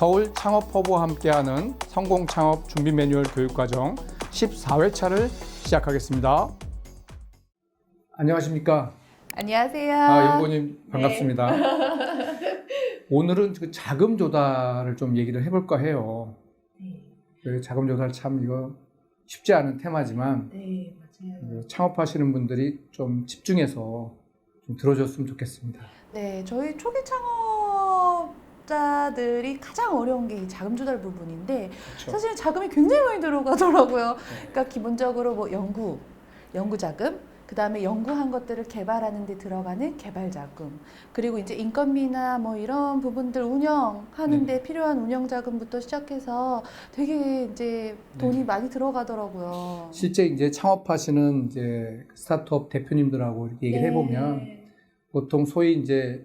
서울 창업허브와 함께하는 성공창업 준비 매뉴얼 교육과정 14회차를 시작하겠습니다. 안녕하십니까? 안녕하세요. 연구원님 반갑습니다. 네. 오늘은 그 자금 조달을 좀 얘기를 해볼까 해요. 네. 자금 조달 참 이거 쉽지 않은 테마지만 네, 맞아요. 창업하시는 분들이 좀 집중해서 좀 들어줬으면 좋겠습니다. 네, 저희 초기 창업자들이 가장 어려운 게 이 자금 조달 부분인데 그렇죠. 사실 자금이 굉장히 많이 들어가더라고요. 그러니까 기본적으로 뭐 연구 자금, 그 다음에 연구한 것들을 개발하는 데 들어가는 개발 자금, 그리고 이제 인건비나 뭐 이런 부분들 운영하는 데 필요한 운영 자금부터 시작해서 되게 이제 돈이 많이 들어가더라고요. 실제 이제 창업하시는 이제 스타트업 대표님들하고 이렇게 얘기를 해보면 보통 소위 이제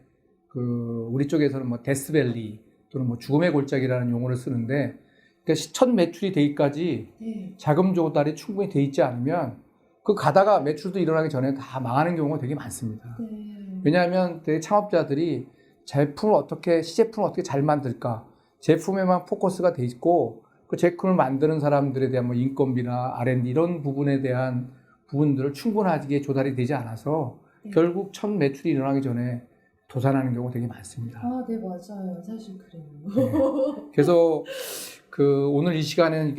그 우리 쪽에서는 뭐 데스밸리 또는 뭐 죽음의 골짜기라는 용어를 쓰는데, 그러니까 첫 매출이 되기까지 자금 조달이 충분히 돼 있지 않으면 그 가다가 매출도 일어나기 전에 다 망하는 경우가 되게 많습니다. 왜냐하면 되게 창업자들이 시제품을 어떻게 잘 만들까, 제품에만 포커스가 돼 있고 그 제품을 만드는 사람들에 대한 뭐 인건비나 R&D 이런 부분에 대한 부분들을 충분하게 조달이 되지 않아서 결국 첫 매출이 일어나기 전에 도산하는 경우가 되게 많습니다. 아, 네, 맞아요. 사실 그래요. 네. 그래서 오늘 이 시간에는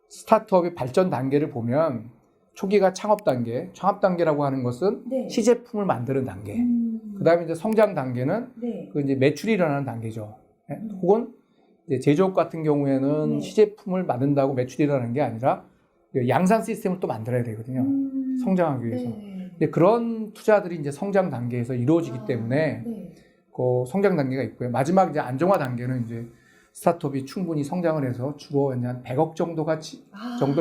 스타트업의 발전 단계를 보면 초기가 창업 단계라고 하는 것은 시제품을 만드는 단계. 그다음에 이제 성장 단계는 그 이제 매출이 일어나는 단계죠. 혹은 이제 제조업 같은 경우에는 시제품을 만든다고 매출이 일어나는 게 아니라 양산 시스템을 또 만들어야 되거든요. 성장하기 위해서. 근데 그런 투자들이 이제 성장 단계에서 이루어지기 때문에 그 성장 단계가 있고요. 마지막 이제 안정화 단계는 이제 스타트업이 충분히 성장을 해서 주로 한 100억 정도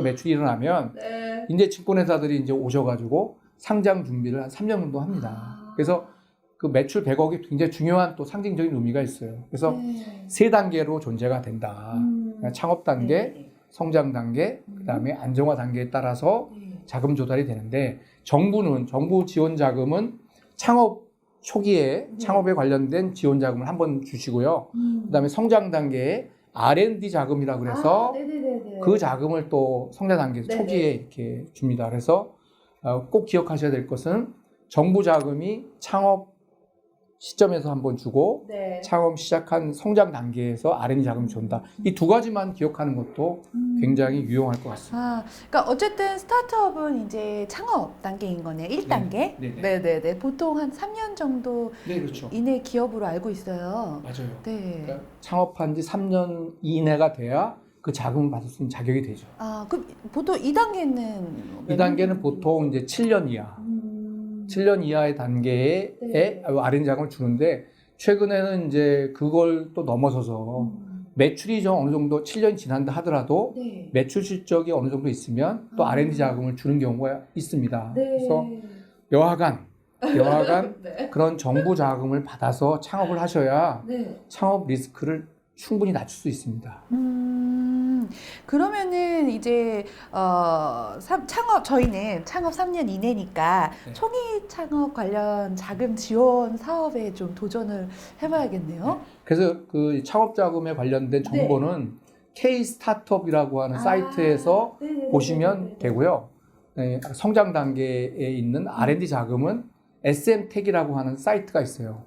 매출이 일어나면 이제 증권회사들이 이제 오셔가지고 상장 준비를 한 3년 정도 합니다. 그래서 그 매출 100억이 굉장히 중요한 또 상징적인 의미가 있어요. 그래서 세 단계로 존재가 된다. 그러니까 창업 단계, 성장 단계, 그 다음에 안정화 단계에 따라서 자금 조달이 되는데, 정부 지원 자금은 창업 초기에 창업에 관련된 지원 자금을 한번 주시고요. 그다음에 성장 단계에 R&D 자금이라고 그래서 그 자금을 또 성장 단계 초기에 이렇게 줍니다. 그래서 꼭 기억하셔야 될 것은 정부 자금이 창업 시점에서 한번 주고 창업 시작한 성장 단계에서 R&D 자금을 준다. 이 두 가지만 기억하는 것도 굉장히 유용할 것 같습니다. 아, 그러니까 어쨌든 스타트업은 이제 창업 단계인 거네. 1단계. 네네네. 보통 한 3년 정도 그렇죠. 이내 기업으로 알고 있어요. 맞아요. 네. 그러니까 창업한 지 3년 이내가 돼야 그 자금을 받을 수 있는 자격이 되죠. 아, 그럼 보통 2단계는? 2단계는 보통 이제 7년 이하. 7년 이하의 단계에 R&D 자금을 주는데, 최근에는 이제 그걸 또 넘어서서 매출이 좀 어느 정도 7년이 지난다 하더라도 매출 실적이 어느 정도 있으면 또 R&D 자금을 주는 경우가 있습니다. 그래서 여하간 그런 정부 자금을 받아서 창업을 하셔야 창업 리스크를 충분히 낮출 수 있습니다. 그러면은 이제 저희는 창업 3년 이내니까 초기 창업 관련 자금 지원 사업에 좀 도전을 해봐야겠네요. 그래서 그 창업 자금에 관련된 정보는 K-스타트업이라고 하는 사이트에서 보시면 되고요. 성장 단계에 있는 R&D 자금은 SM택이라고 하는 사이트가 있어요.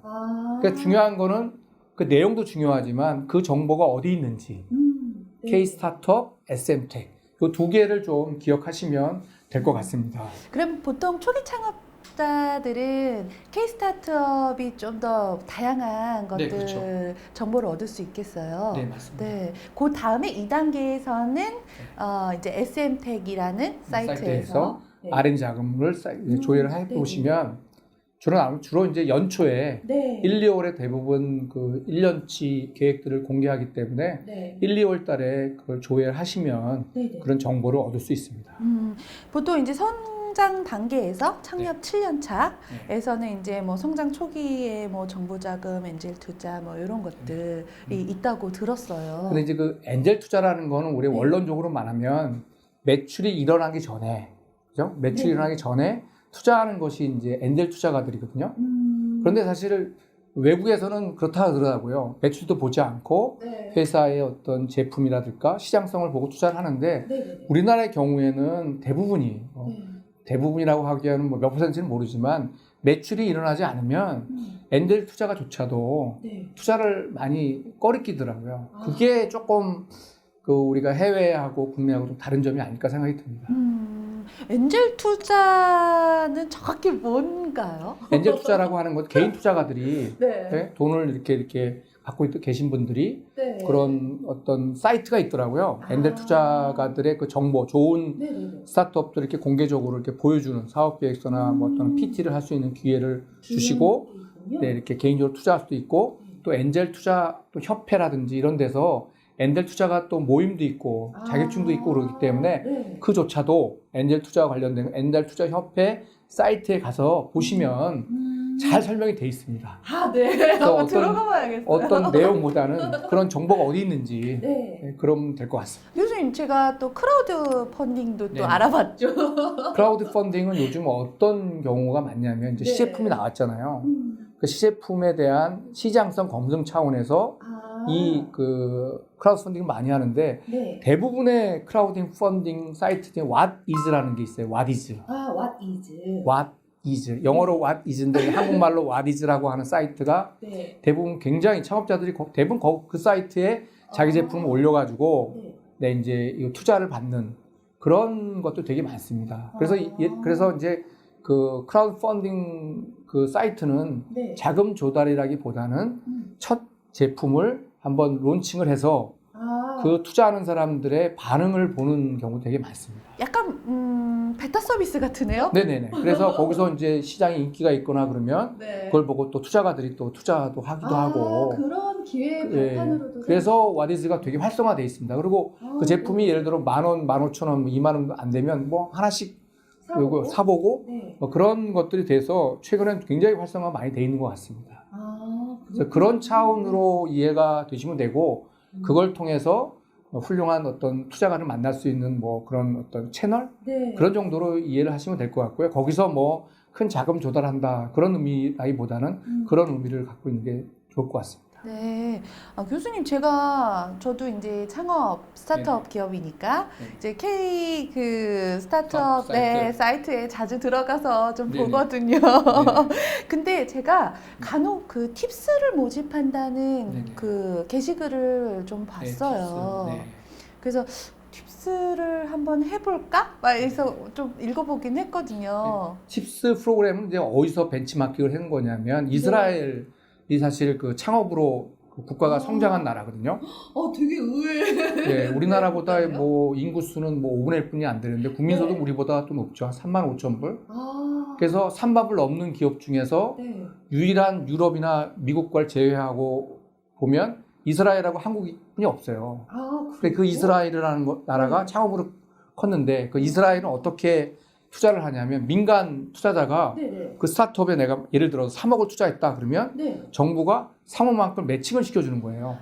그러니까 중요한 거는 그 내용도 중요하지만 그 정보가 어디 있는지, K-스타트업, SM택 이 두 개를 좀 기억하시면 될 것 같습니다. 그럼 보통 초기 창업자들은 K-스타트업이 좀 더 다양한 것들 그렇죠. 정보를 얻을 수 있겠어요. 네, 맞습니다. 그 다음에 2단계에서는 이제 SM택이라는 사이트에서 R&D 자금을 조회를 해보시면 주로 이제 연초에 1, 2월에 대부분 그 1년치 계획들을 공개하기 때문에 1, 2월 달에 그걸 조회를 하시면 그런 정보를 얻을 수 있습니다. 보통 이제 성장 단계에서 창업 7년 차에서는 이제 뭐 성장 초기에 뭐 정부 자금, 엔젤 투자 뭐 이런 것들이 있다고 들었어요. 근데 이제 그 엔젤 투자라는 거는 우리 원론적으로 말하면 매출이 일어나기 전에, 그죠? 매출이 일어나기 전에 투자하는 것이 이제 엔젤 투자가들이거든요. 그런데 사실 외국에서는 그렇다 그러더라고요. 매출도 보지 않고 네. 회사의 어떤 제품이라든가 시장성을 보고 투자를 하는데 네. 우리나라의 경우에는 대부분이 네. 대부분이라고 하기에는 뭐 몇 퍼센트는 모르지만 매출이 일어나지 않으면 엔젤 투자가조차도 네. 투자를 많이 꺼리끼더라고요. 그게 조금 그 우리가 해외하고 국내하고 좀 다른 점이 아닐까 생각이 듭니다. 엔젤 투자는 정확히 뭔가요? 엔젤 투자라고 하는 것 개인 투자가들이 네. 네? 돈을 이렇게 갖고 계신 분들이 네. 그런 어떤 사이트가 있더라고요. 엔젤 투자가들의 그 정보, 좋은 네. 스타트업들 이렇게 공개적으로 이렇게 보여주는 사업 계획서나 뭐 어떤 PT를 할 수 있는 기회를 주시고, 네, 이렇게 개인적으로 투자할 수도 있고, 또 엔젤 투자 또 협회라든지 이런 데서 엔젤 투자가 또 모임도 있고 자격증도 있고 그러기 때문에 네. 그조차도 엔젤 투자와 관련된 엔젤 투자 협회 사이트에 가서 보시면 잘 설명이 돼 있습니다. 아, 네. 한번 들어가 봐야겠어요. 어떤 내용보다는 그런 정보가 어디 있는지 네. 그러면 될 것 같습니다. 교수님, 제가 또 크라우드 펀딩도 네. 또 알아봤죠. 크라우드 펀딩은 요즘 어떤 경우가 많냐면 이제 네. 시제품이 나왔잖아요. 그 시제품에 대한 시장성 검증 차원에서 이 그 크라우드 펀딩을 많이 하는데 네. 대부분의 크라우드 펀딩 사이트 중에 What is라는 게 있어요. What is. What is? What is. 영어로 What is인데 한국말로 What is라고 하는 사이트가 네. 대부분 굉장히 창업자들이 대부분 그 사이트에 자기 제품을 올려가지고 네, 이제 이 투자를 받는 그런 것도 되게 많습니다. 그래서 이제 그 크라우드 펀딩 그 사이트는 네. 자금 조달이라기보다는 첫 제품을 한번 론칭을 해서 그 투자하는 사람들의 반응을 보는 경우 되게 많습니다. 약간 베타 서비스 같으네요. 네네네. 그래서 거기서 이제 시장에 인기가 있거나 그러면 네. 그걸 보고 또 투자가들이 또 투자도 하기도 하고. 그런 기회의 예. 발판으로도. 그래서 와디즈가 되게 활성화되어 있습니다. 그리고 그 제품이 예를 들어 10,000원, 15,000원, 20,000원 안 되면 뭐 하나씩 사보고 네. 뭐 그런 것들이 돼서 최근엔 굉장히 활성화 많이 돼 있는 것 같습니다. 그래서 그런 차원으로 이해가 되시면 되고 그걸 통해서 훌륭한 어떤 투자가를 만날 수 있는 뭐 그런 어떤 채널 네. 그런 정도로 이해를 하시면 될 것 같고요. 거기서 뭐 큰 자금 조달한다 그런 의미라기보다는 그런 의미를 갖고 있는 게 좋을 것 같습니다. 네. 교수님, 저도 이제 창업 스타트업 기업이니까 이제 K 그 스타트업 사이트에 자주 들어가서 좀 네네. 보거든요. 근데 제가 간혹 그 팁스를 모집한다는 네네. 그 게시글을 좀 봤어요. 네, 팁스. 네. 그래서 팁스를 한번 해볼까? 막 해서 좀 읽어보긴 했거든요. 칩스 프로그램은 이제 어디서 벤치마킹을 한 거냐면 이스라엘이 사실 그 창업으로 그 국가가 성장한 나라거든요. 되게 의외. 네, 우리나라보다 뭐 인구수는 뭐 5분의 1뿐이 안 되는데 국민소득 우리보다 또 높죠. 한 35,000불. 그래서 산밥을 넘는 기업 중에서 유일한 유럽이나 미국과를 제외하고 보면 이스라엘하고 한국뿐이 없어요. 근데 그 이스라엘이라는 나라가 창업으로 컸는데 그 이스라엘은 어떻게 투자를 하냐면 민간 투자자가 그 스타트업에 내가 예를 들어서 3억을 투자했다 그러면 정부가 3억만큼 매칭을 시켜주는 거예요.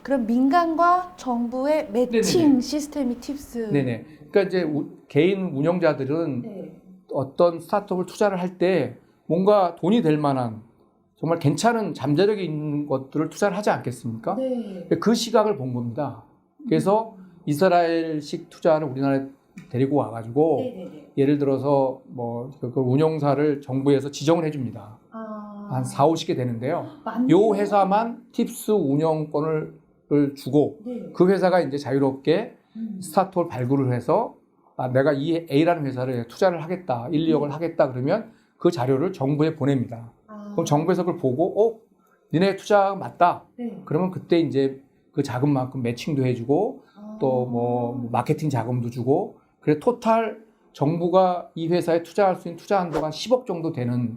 그럼 민간과 정부의 매칭 네네네. 시스템이 팁스. 네네. 그러니까 이제 개인 운영자들은 어떤 스타트업을 투자를 할 때 뭔가 돈이 될 만한 정말 괜찮은 잠재력이 있는 것들을 투자를 하지 않겠습니까? 그 시각을 본 겁니다. 그래서 이스라엘식 투자를 우리나라에 데리고 와가지고 예를 들어서 뭐 그 운영사를 정부에서 지정을 해줍니다. 한 4, 50개 되는데요. 요 회사만 팁스 운영권을 주고 그 회사가 이제 자유롭게 스타트업을 발굴을 해서 내가 이 A라는 회사를 투자를 하겠다, 1, 2억을 하겠다 그러면 그 자료를 정부에 보냅니다. 그럼 정부에서 그걸 보고, 니네 투자 맞다. 그러면 그때 이제 그 자금만큼 매칭도 해주고, 또 뭐 마케팅 자금도 주고, 그래 토탈 정부가 이 회사에 투자할 수 있는 투자 한도가 10억 정도 되는.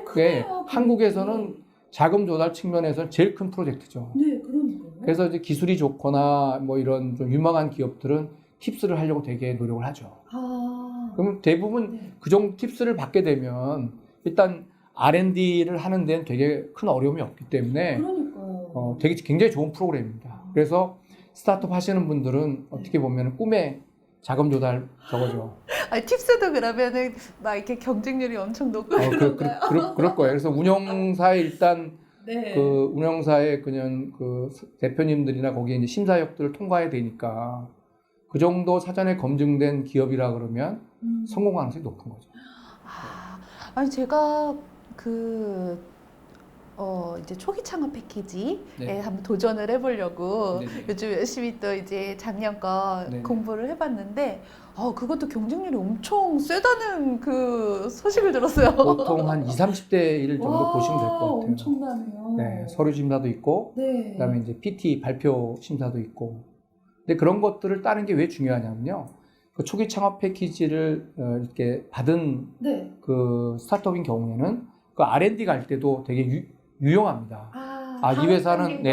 그게 한국에서는 자금 조달 측면에서는 제일 큰 프로젝트죠. 그러니까요. 그래서 이제 기술이 좋거나 뭐 이런 좀 유망한 기업들은 팁스를 하려고 되게 노력을 하죠. 그럼 대부분 그 정도 팁스를 받게 되면 일단 R&D를 하는 데는 되게 큰 어려움이 없기 때문에 되게 굉장히 좋은 프로그램입니다. 그래서 스타트업 하시는 분들은 어떻게 보면 꿈의 자금 조달 저거죠. 아니, 팁스도 그러면은 막 이렇게 경쟁률이 엄청 높고 그런가요? 그럴 거예요. 그래서 운영사에 일단 네. 그 운영사의 그냥 그 대표님들이나 거기에 이제 심사역들을 통과해야 되니까 그 정도 사전에 검증된 기업이라 그러면 성공 가능성이 높은 거죠. 아니 제가 이제 초기 창업 패키지에 네. 한번 도전을 해보려고 네네. 요즘 열심히 또 이제 작년 거 네네. 공부를 해봤는데 그것도 경쟁률이 엄청 세다는 그 소식을 들었어요. 보통 한 20, 30대 1 정도 보시면 될 것 같아요. 엄청나네요. 네, 서류 심사도 있고, 네. 그다음에 이제 PT 발표 심사도 있고. 근데 그런 것들을 따는 게 왜 중요하냐면요. 그 초기 창업 패키지를 이렇게 받은 네. 그 스타트업인 경우에는 그 R&D 갈 때도 되게 유용합니다. 이 회사는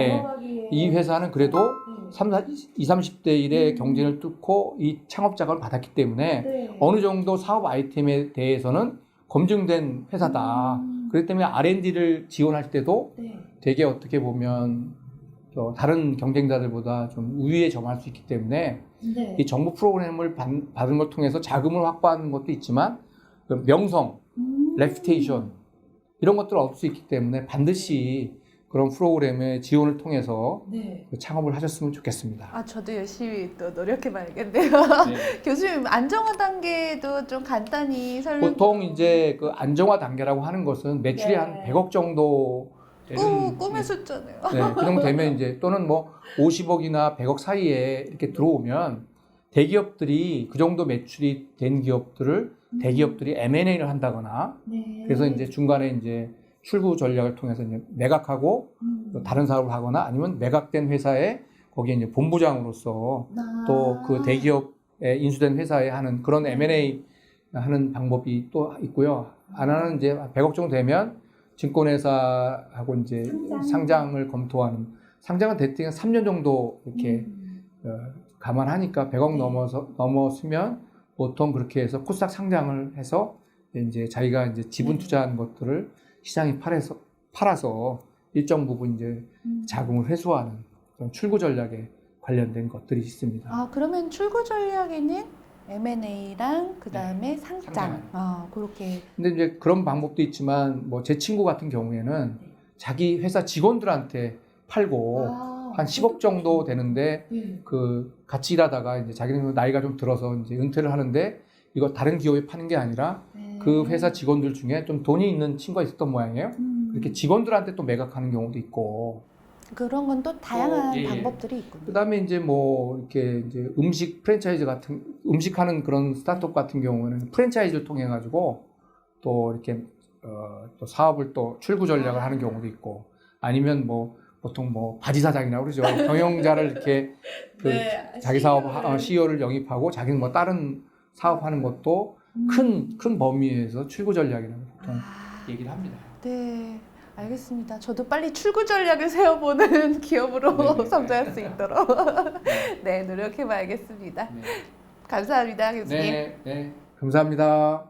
이 회사는 그래도 20, 30대 1의 경쟁을 뚫고 이 창업 자금을 받았기 때문에 어느 정도 사업 아이템에 대해서는 검증된 회사다. 그렇기 때문에 R&D를 지원할 때도 되게 어떻게 보면 다른 경쟁자들보다 좀 우위에 점할 수 있기 때문에 이 정부 프로그램을 받은 걸 통해서 자금을 확보하는 것도 있지만 그 명성, 레퓨테이션 이런 것들을 얻을 수 있기 때문에 반드시 그런 프로그램의 지원을 통해서 그 창업을 하셨으면 좋겠습니다. 저도 열심히 또 노력해봐야겠네요. 교수님, 안정화 단계도 좀 간단히 설명. 보통 이제 그 안정화 단계라고 하는 것은 매출이 한 100억 정도 되는 꿈의 숫자네요. 그 정도 되면 이제 또는 뭐 50억이나 100억 사이에 이렇게 들어오면 대기업들이 그 정도 매출이 된 기업들을 대기업들이 M&A를 한다거나 그래서 이제 중간에 이제 출구 전략을 통해서 이제 매각하고 다른 사업을 하거나 아니면 매각된 회사에 거기에 이제 본부장으로서 또 그 대기업에 인수된 회사에 하는 그런 M&A 하는 방법이 또 있고요. 하나는 이제 100억 정도 되면 증권회사하고 이제 상장을 검토하는 상장은 대충 3년 정도 이렇게 감안하니까 100억 넘었으면 보통 그렇게 해서 코스닥 상장을 해서 이제 자기가 이제 지분 투자한 것들을 시장에 팔아서 일정 부분 이제 자금을 회수하는 그런 출구 전략에 관련된 것들이 있습니다. 그러면 출구 전략에는 M&A랑 그 다음에 상장. 그렇게. 근데 이제 그런 방법도 있지만 뭐 제 친구 같은 경우에는 자기 회사 직원들한테 팔고 한 10억 정도 되는데 그 같이 일하다가 이제 자기는 나이가 좀 들어서 이제 은퇴를 하는데 이거 다른 기업에 파는 게 아니라 그 회사 직원들 중에 좀 돈이 있는 친구가 있었던 모양이에요. 이렇게 직원들한테 또 매각하는 경우도 있고. 그런 건 또 다양한 방법들이 있군요. 그다음에 이제 뭐 이렇게 이제 음식 프랜차이즈 같은 음식하는 그런 스타트업 같은 경우는 프랜차이즈를 통해 가지고 또 이렇게 또 사업을 또 출구 전략을 하는 경우도 있고 아니면 뭐 보통 뭐 바지 사장이라고 그러죠. 경영자를 이렇게 그 자기 사업 CEO를 영입하고 자기는 뭐 다른 사업하는 것도 큰 범위에서 출구 전략이라고 보통 얘기를 합니다. 네, 알겠습니다. 저도 빨리 출구 전략을 세워보는 기업으로 성장할 수 있도록 노력해봐야겠습니다. 감사합니다, 교수님. 감사합니다.